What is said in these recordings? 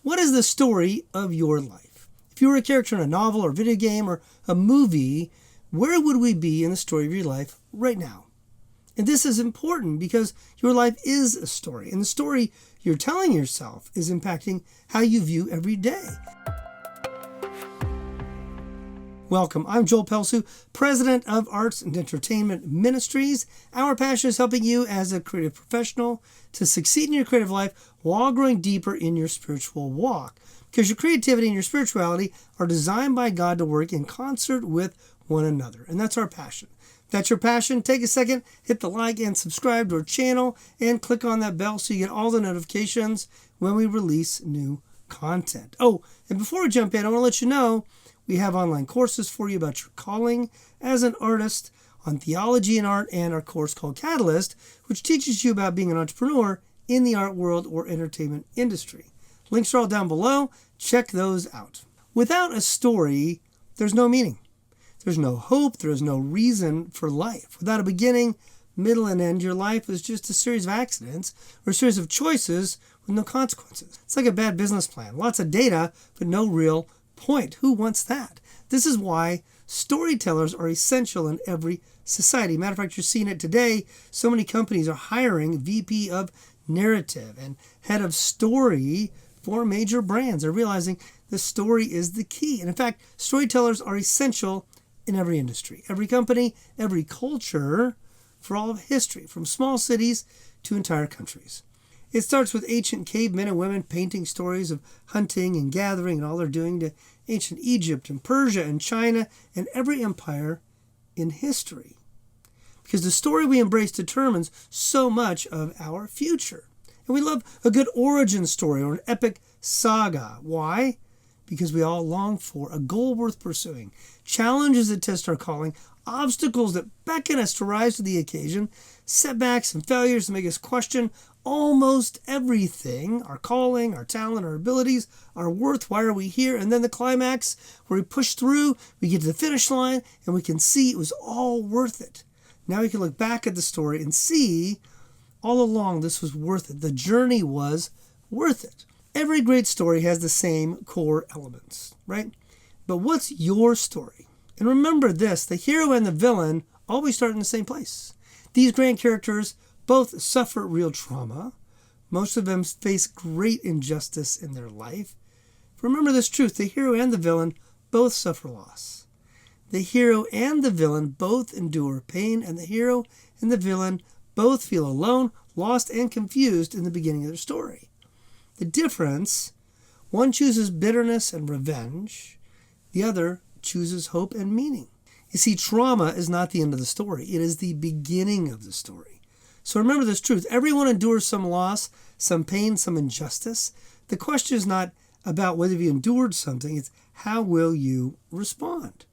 What is the story of your life? If you were a character in a novel or video game or a movie, where would we be in the story of your life right now? And this is important because your life is a story, and the story you're telling yourself is impacting how you view every day. Welcome. I'm Joel Pelsu, President of Arts and Entertainment Ministries. Our passion is helping you as a creative professional to succeed in your creative life while growing deeper in your spiritual walk. Because your creativity and your spirituality are designed by God to work in concert with one another. And that's our passion. If that's your passion, take a second, hit the like and subscribe to our channel, and click on that bell so you get all the notifications when we release new content. Oh, and before we jump in, I want to let you know we have online courses for you about your calling as an artist on theology and art, and our course called Catalyst, which teaches you about being an entrepreneur in the art world or entertainment industry. Links are all down below. Check those out. Without a story, there's no meaning. There's no hope. There's no reason for life. Without a beginning, middle, and end, your life is just a series of accidents or a series of choices with no consequences. It's like a bad business plan. Lots of data, but no real point. Who wants that? This is why storytellers are essential in every society. Matter of fact, you're seeing it today. So many companies are hiring VP of narrative and head of story for major brands. They're realizing the story is the key. And in fact, storytellers are essential in every industry, every company, every culture, for all of history, from small cities to entire countries. It starts with ancient cavemen and women painting stories of hunting and gathering and all they're doing, to ancient Egypt and Persia and China and every empire in history. Because the story we embrace determines so much of our future. And we love a good origin story or an epic saga. Why? Because we all long for a goal worth pursuing, challenges that test our calling, obstacles that beckon us to rise to the occasion, setbacks and failures that make us question almost everything, our calling, our talent, our abilities, our worth, why are we here? And then the climax where we push through, we get to the finish line, and we can see it was all worth it. Now we can look back at the story and see all along this was worth it. The journey was worth it. Every great story has the same core elements, right? But what's your story? And remember this, the hero and the villain always start in the same place. These grand characters both suffer real trauma. Most of them face great injustice in their life. Remember this truth, the hero and the villain both suffer loss. The hero and the villain both endure pain, and the hero and the villain both feel alone, lost, and confused in the beginning of their story. The difference, one chooses bitterness and revenge, the other chooses hope and meaning. You see, trauma is not the end of the story. It is the beginning of the story. So remember this truth. Everyone endures some loss, some pain, some injustice. The question is not about whether you endured something. It's how will you respond?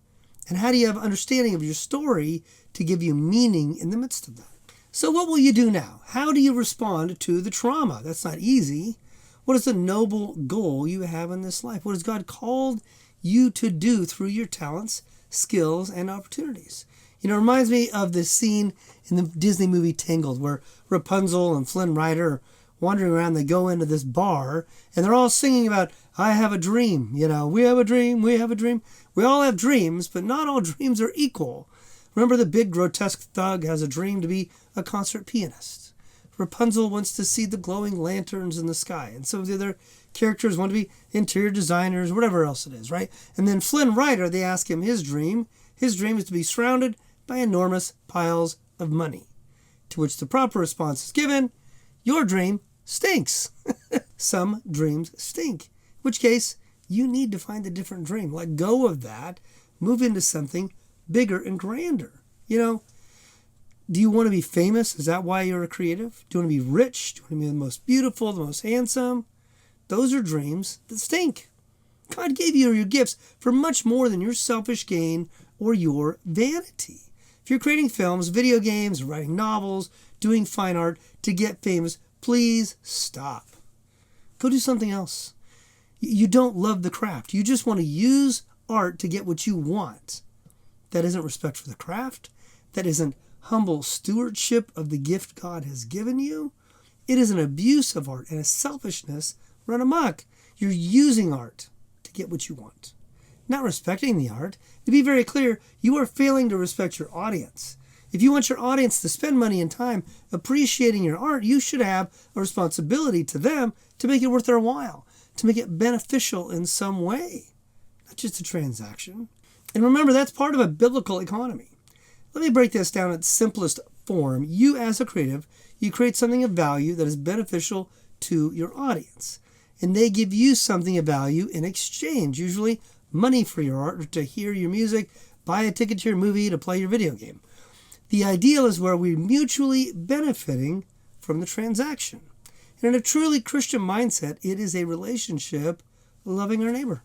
And how do you have understanding of your story to give you meaning in the midst of that? So what will you do now? How do you respond to the trauma? That's not easy. What is the noble goal you have in this life? What has God called you to do through your talents, skills, and opportunities? You know, it reminds me of this scene in the Disney movie Tangled where Rapunzel and Flynn Rider are wandering around. They go into this bar and they're all singing about, I have a dream. You know, we have a dream, we have a dream. We all have dreams, but not all dreams are equal. Remember, the big grotesque thug has a dream to be a concert pianist. Rapunzel wants to see the glowing lanterns in the sky. And some of the other characters want to be interior designers, whatever else it is, right? And then Flynn Rider, they ask him his dream. His dream is to be surrounded by enormous piles of money. To which the proper response is given, your dream stinks. Some dreams stink. In which case, you need to find a different dream. Let go of that. Move into something bigger and grander. You know, do you want to be famous? Is that why you're a creative? Do you want to be rich? Do you want to be the most beautiful, the most handsome? Those are dreams that stink. God gave you your gifts for much more than your selfish gain or your vanity. If you're creating films, video games, writing novels, doing fine art to get famous, please stop. Go do something else. You don't love the craft. You just want to use art to get what you want. That isn't respect for the craft. That isn't humble stewardship of the gift God has given you. It is an abuse of art and a selfishness run amok. You're using art to get what you want, not respecting the art. To be very clear, you are failing to respect your audience. If you want your audience to spend money and time appreciating your art, you should have a responsibility to them to make it worth their while, to make it beneficial in some way, not just a transaction. And remember, that's part of a biblical economy. Let me break this down at its simplest form. You, as a creative, you create something of value that is beneficial to your audience. And they give you something of value in exchange, usually money for your art, or to hear your music, buy a ticket to your movie, to play your video game. The ideal is where we're mutually benefiting from the transaction. And in a truly Christian mindset, it is a relationship loving our neighbor.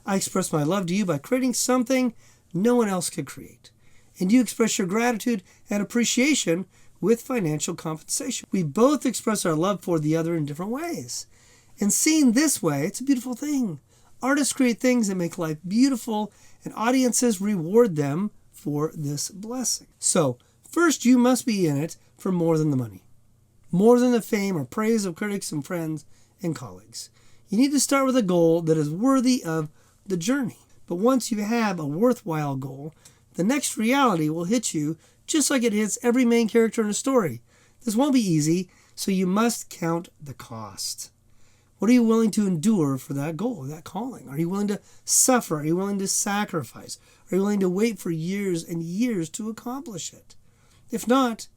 I express my love to you by creating something no one else could create. And you express your gratitude and appreciation with financial compensation. We both express our love for the other in different ways. And seen this way, it's a beautiful thing. Artists create things that make life beautiful, and audiences reward them for this blessing. So, first, you must be in it for more than the money, more than the fame or praise of critics and friends and colleagues. You need to start with a goal that is worthy of the journey. But once you have a worthwhile goal, the next reality will hit you just like it hits every main character in a story. This won't be easy, so you must count the cost. What are you willing to endure for that goal, that calling? Are you willing to suffer? Are you willing to sacrifice? Are you willing to wait for years and years to accomplish it? If not,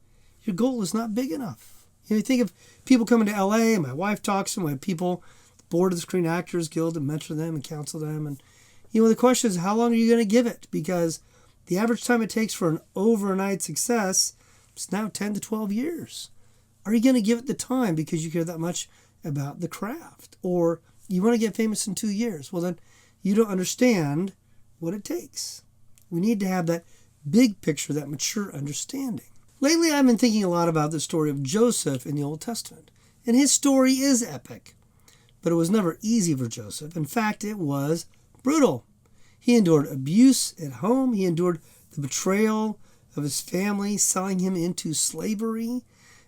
your goal is not big enough. You think of people coming to LA, and my wife talks to them, people, the board of the Screen Actors Guild, and mentor them and counsel them. And the question is, how long are you going to give it? Because the average time it takes for an overnight success is now 10 to 12 years. Are you going to give it the time because you care that much about the craft? Or you want to get famous in 2 years? Well, then you don't understand what it takes. We need to have that big picture, that mature understanding. Lately, I've been thinking a lot about the story of Joseph in the Old Testament. And his story is epic. But it was never easy for Joseph. In fact, it was brutal. He endured abuse at home. He endured the betrayal of his family, selling him into slavery,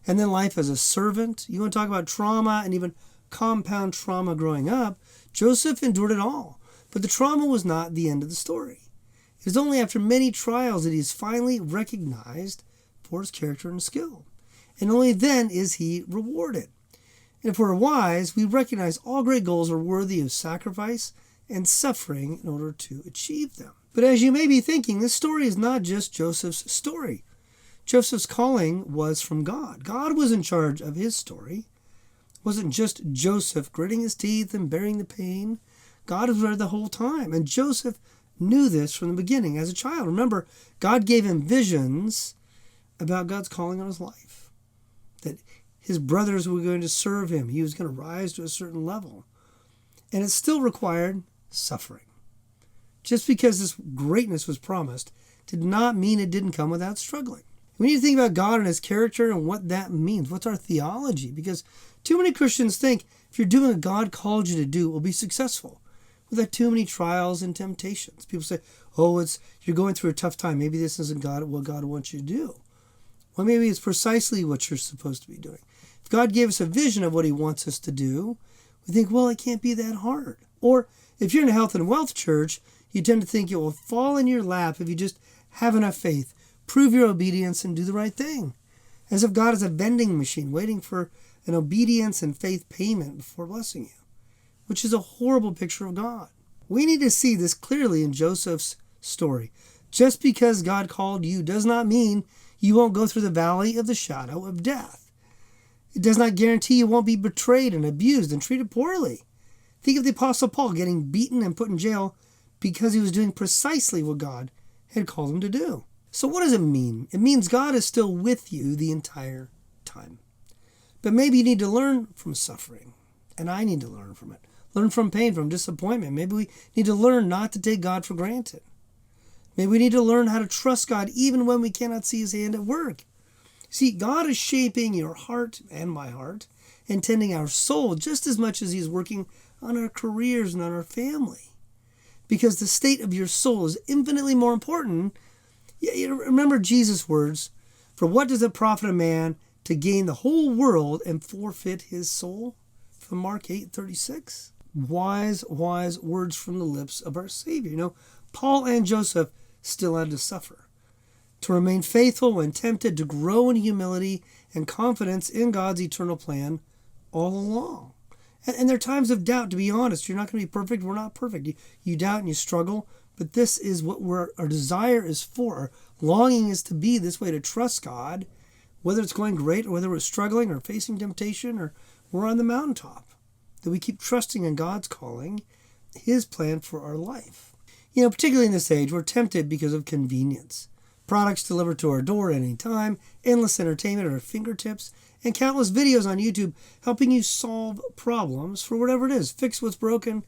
and then life as a servant. You want to talk about trauma and even compound trauma growing up? Joseph endured it all. But the trauma was not the end of the story. It is only after many trials that he is finally recognized for his character and skill. And only then is he rewarded. And if we're wise, we recognize all great goals are worthy of sacrifice and suffering in order to achieve them. But as you may be thinking, this story is not just Joseph's story. Joseph's calling was from God. God was in charge of his story. It wasn't just Joseph gritting his teeth and bearing the pain. God was there the whole time. And Joseph knew this from the beginning as a child. Remember, God gave him visions about God's calling on his life. That his brothers were going to serve him. He was going to rise to a certain level. And it still required suffering. Just because this greatness was promised did not mean it didn't come without struggling. We need to think about God and his character and what that means. What's our theology? Because too many Christians think if you're doing what God called you to do, it will be successful without too many trials and temptations. People say, you're going through a tough time. Maybe this isn't what God wants you to do. Well, maybe it's precisely what you're supposed to be doing. If God gave us a vision of what he wants us to do, we think, it can't be that hard. Or if you're in a health and wealth church, you tend to think it will fall in your lap if you just have enough faith, prove your obedience, and do the right thing. As if God is a vending machine waiting for an obedience and faith payment before blessing you, which is a horrible picture of God. We need to see this clearly in Joseph's story. Just because God called you does not mean you won't go through the valley of the shadow of death. It does not guarantee you won't be betrayed and abused and treated poorly. Think of the Apostle Paul getting beaten and put in jail because he was doing precisely what God had called him to do. So what does it mean? It means God is still with you the entire time. But maybe you need to learn from suffering, and I need to learn from it. Learn from pain, from disappointment. Maybe we need to learn not to take God for granted. Maybe we need to learn how to trust God even when we cannot see his hand at work. See, God is shaping your heart and my heart and tending our soul just as much as he's working on our careers and on our family. Because the state of your soul is infinitely more important. You remember Jesus' words, "For what does it profit a man to gain the whole world and forfeit his soul?" From Mark 8:36. wise words from the lips of our Savior. Paul and Joseph still had to suffer. To remain faithful when tempted, to grow in humility and confidence in God's eternal plan all along. And there are times of doubt, to be honest. You're not going to be perfect. We're not perfect. You doubt and you struggle, but this is what our desire is for. Our longing is to be this way, to trust God, whether it's going great or whether we're struggling or facing temptation or we're on the mountaintop, that we keep trusting in God's calling, His plan for our life. Particularly in this age, we're tempted because of convenience. Products delivered to our door at any time, endless entertainment at our fingertips, and countless videos on YouTube helping you solve problems for whatever it is, fix what's broken,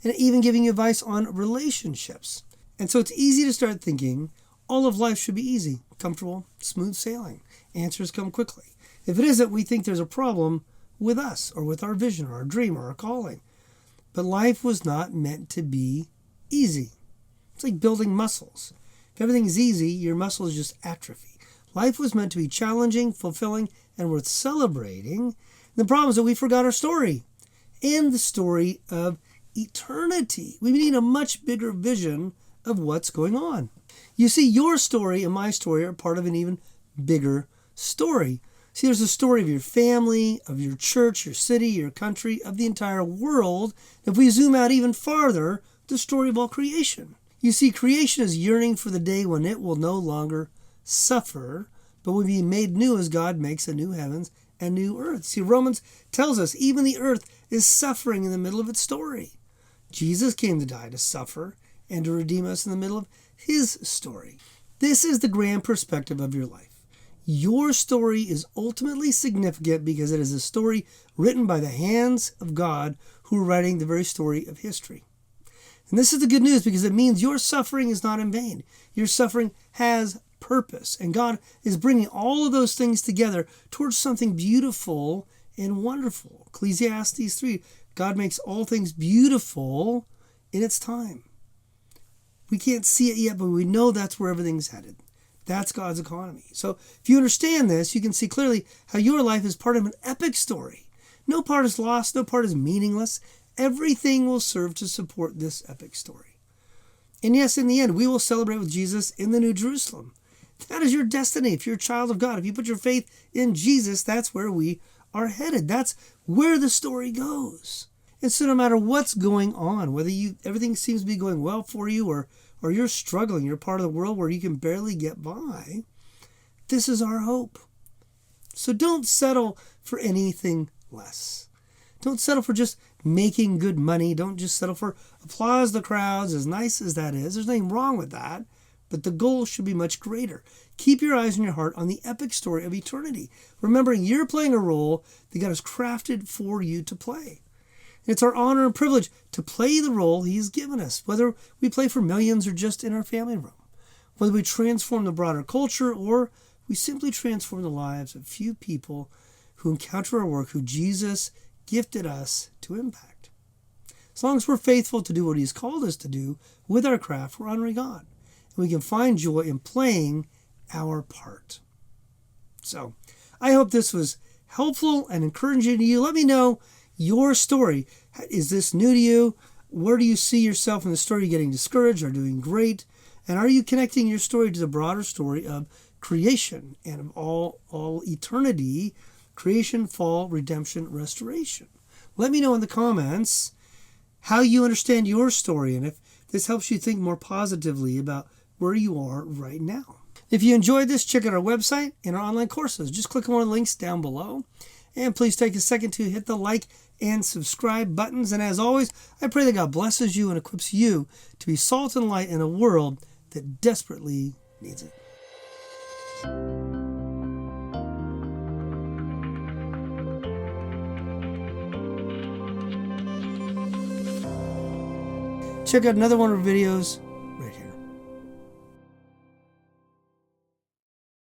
and even giving you advice on relationships. And so it's easy to start thinking all of life should be easy, comfortable, smooth sailing. Answers come quickly. If it isn't, we think there's a problem with us or with our vision or our dream or our calling. But life was not meant to be easy. It's like building muscles. If everything's easy, your muscles just atrophy. Life was meant to be challenging, fulfilling, and worth celebrating. The problem is that we forgot our story and the story of eternity. We need a much bigger vision of what's going on. You see, your story and my story are part of an even bigger story. See, there's a story of your family, of your church, your city, your country, of the entire world. If we zoom out even farther, the story of all creation. You see, creation is yearning for the day when it will no longer suffer, but will be made new as God makes a new heavens and new earth. See, Romans tells us even the earth is suffering in the middle of its story. Jesus came to die to suffer and to redeem us in the middle of His story. This is the grand perspective of your life. Your story is ultimately significant because it is a story written by the hands of God who are writing the very story of history. And this is the good news because it means your suffering is not in vain. Your suffering has purpose. And God is bringing all of those things together towards something beautiful and wonderful. Ecclesiastes 3, God makes all things beautiful in its time. We can't see it yet, but we know that's where everything's headed. That's God's economy. So if you understand this, you can see clearly how your life is part of an epic story. No part is lost. No part is meaningless. Everything will serve to support this epic story. And yes, in the end, we will celebrate with Jesus in the New Jerusalem. That is your destiny. If you're a child of God, if you put your faith in Jesus, that's where we are headed. That's where the story goes. And so no matter what's going on, whether everything seems to be going well for you or you're struggling, you're part of the world where you can barely get by, this is our hope. So don't settle for anything less. Don't settle for just making good money. Don't just settle for applause the crowds, as nice as that is. There's nothing wrong with that, but the goal should be much greater. Keep your eyes and your heart on the epic story of eternity, remembering you're playing a role that God has crafted for you to play. And it's our honor and privilege to play the role He's given us, whether we play for millions or just in our family room, whether we transform the broader culture or we simply transform the lives of few people who encounter our work, who Jesus gifted us to impact. As long as we're faithful to do what He's called us to do with our craft, we're honoring God. And we can find joy in playing our part. So, I hope this was helpful and encouraging to you. Let me know your story. Is this new to you? Where do you see yourself in the story? Are you getting discouraged or doing great? And are you connecting your story to the broader story of creation and of all eternity? Creation, fall, redemption, restoration. Let me know in the comments how you understand your story and if this helps you think more positively about where you are right now. If you enjoyed this, check out our website and our online courses. Just click on one of the links down below. And please take a second to hit the like and subscribe buttons. And as always, I pray that God blesses you and equips you to be salt and light in a world that desperately needs it. Check out another one of our videos